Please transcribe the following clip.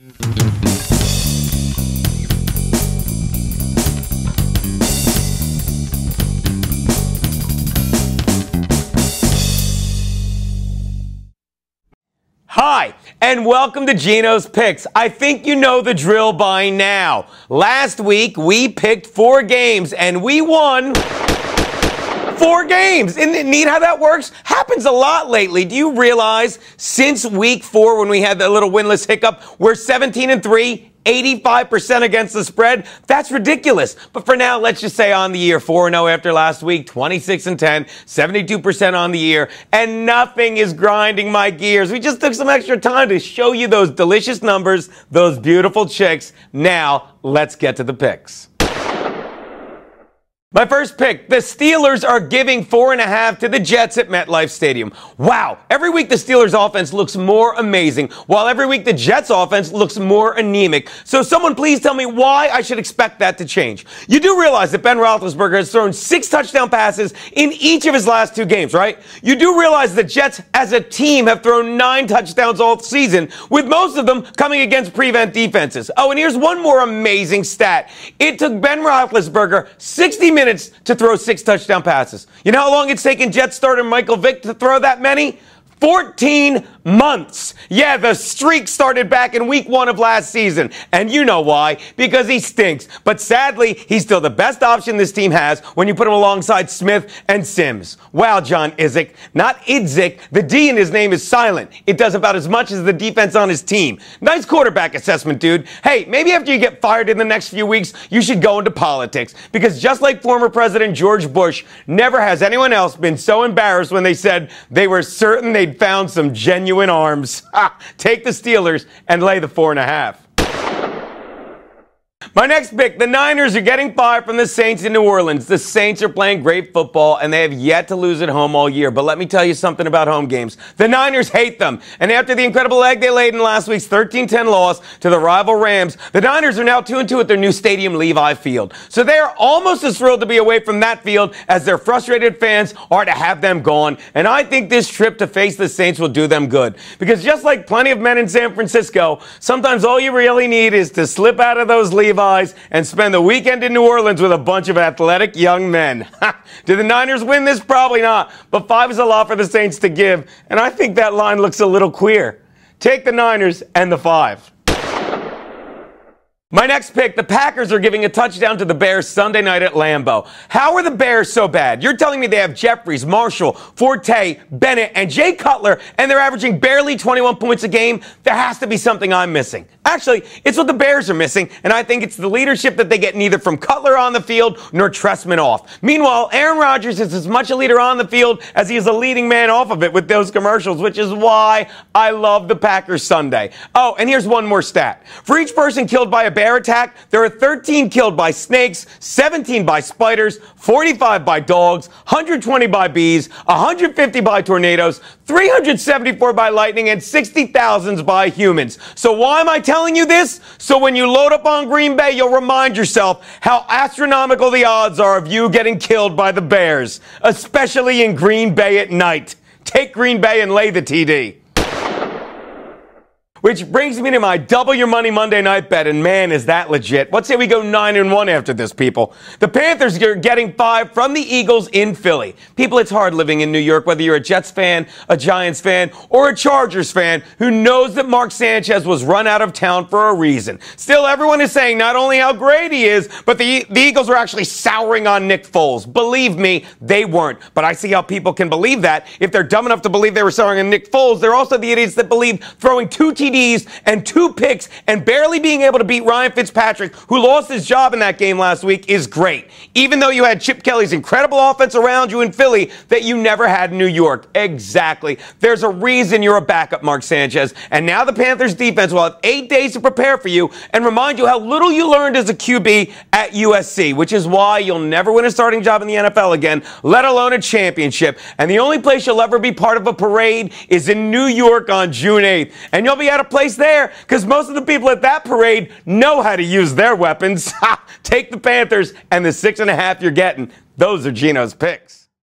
Hi, and welcome to Geno's Picks. I think you know the drill by now. Last week, we picked 4 games, and we won 4 games. Isn't it neat how that works? Happens a lot lately. Do you realize since week 4, when we had the little winless hiccup, we're 17-3, 85% against the spread? That's ridiculous. But for now, let's just say on the year, 4-0 after last week, 26-10, 72% on the year, and nothing is grinding my gears. We just took some extra time to show you those delicious numbers, those beautiful chicks. Now, let's get to the picks. My first pick, the Steelers are giving 4.5 to the Jets at MetLife Stadium. Wow, every week the Steelers offense looks more amazing, while every week the Jets offense looks more anemic. So someone please tell me why I should expect that to change. You do realize that Ben Roethlisberger has thrown 6 touchdown passes in each of his last 2 games, right? You do realize the Jets as a team have thrown 9 touchdowns all season, with most of them coming against prevent defenses. Oh, and here's one more amazing stat. It took Ben Roethlisberger 60 minutes to throw 6 touchdown passes. You know how long it's taken Jets starter Michael Vick to throw that many? 14 months. Yeah, the streak started back in week 1 of last season. And you know why. Because he stinks. But sadly, he's still the best option this team has when you put him alongside Smith and Sims. Wow, John Idzik. Not Idzik. The D in his name is silent. It does about as much as the defense on his team. Nice quarterback assessment, dude. Hey, maybe after you get fired in the next few weeks, you should go into politics. Because just like former President George Bush, never has anyone else been so embarrassed when they said they were certain they'd found some genuine arms. Take the Steelers and lay the 4.5. My next pick, the Niners are getting 5 from the Saints in New Orleans. The Saints are playing great football, and they have yet to lose at home all year. But let me tell you something about home games. The Niners hate them. And after the incredible egg they laid in last week's 13-10 loss to the rival Rams, the Niners are now 2-2 at their new stadium, Levi Field. So they are almost as thrilled to be away from that field as their frustrated fans are to have them gone. And I think this trip to face the Saints will do them good. Because just like plenty of men in San Francisco, sometimes all you really need is to slip out of those Levi's and spend the weekend in New Orleans with a bunch of athletic young men. Do the Niners win this? Probably not. But 5 is a lot for the Saints to give, and I think that line looks a little queer. Take the Niners and the 5. My next pick, the Packers are giving a touchdown to the Bears Sunday night at Lambeau. How are the Bears so bad? You're telling me they have Jeffries, Marshall, Forte, Bennett, and Jay Cutler, and they're averaging barely 21 points a game? There has to be something I'm missing. Actually, it's what the Bears are missing, and I think it's the leadership that they get neither from Cutler on the field nor Trestman off. Meanwhile, Aaron Rodgers is as much a leader on the field as he is a leading man off of it with those commercials, which is why I love the Packers Sunday. Oh, and here's one more stat. For each person killed by a bear attack, there are 13 killed by snakes, 17 by spiders, 45 by dogs, 120 by bees, 150 by tornadoes, 374 by lightning, and 60,000 by humans. So why am I telling you this? So when you load up on Green Bay, you'll remind yourself how astronomical the odds are of you getting killed by the Bears, especially in Green Bay at night. Take Green Bay and lay the TD. Which brings me to my double your money Monday night bet, and man, is that legit. Let's say we go 9-1 after this, people. The Panthers are getting 5 from the Eagles in Philly. People, it's hard living in New York, whether you're a Jets fan, a Giants fan, or a Chargers fan who knows that Mark Sanchez was run out of town for a reason. Still, everyone is saying not only how great he is, but the Eagles are actually souring on Nick Foles. Believe me, they weren't. But I see how people can believe that. If they're dumb enough to believe they were souring on Nick Foles, they're also the idiots that believe throwing 2 TDs and 2 picks and barely being able to beat Ryan Fitzpatrick, who lost his job in that game last week, is great. Even though you had Chip Kelly's incredible offense around you in Philly that you never had in New York. Exactly. There's a reason you're a backup, Mark Sanchez. And now the Panthers defense will have 8 days to prepare for you and remind you how little you learned as a QB at USC, which is why you'll never win a starting job in the NFL again, let alone a championship. And the only place you'll ever be part of a parade is in New York on June 8th. And you'll be at a place there because most of the people at that parade know how to use their weapons. Take the Panthers and the 6.5 you're getting. Those are Geno's picks.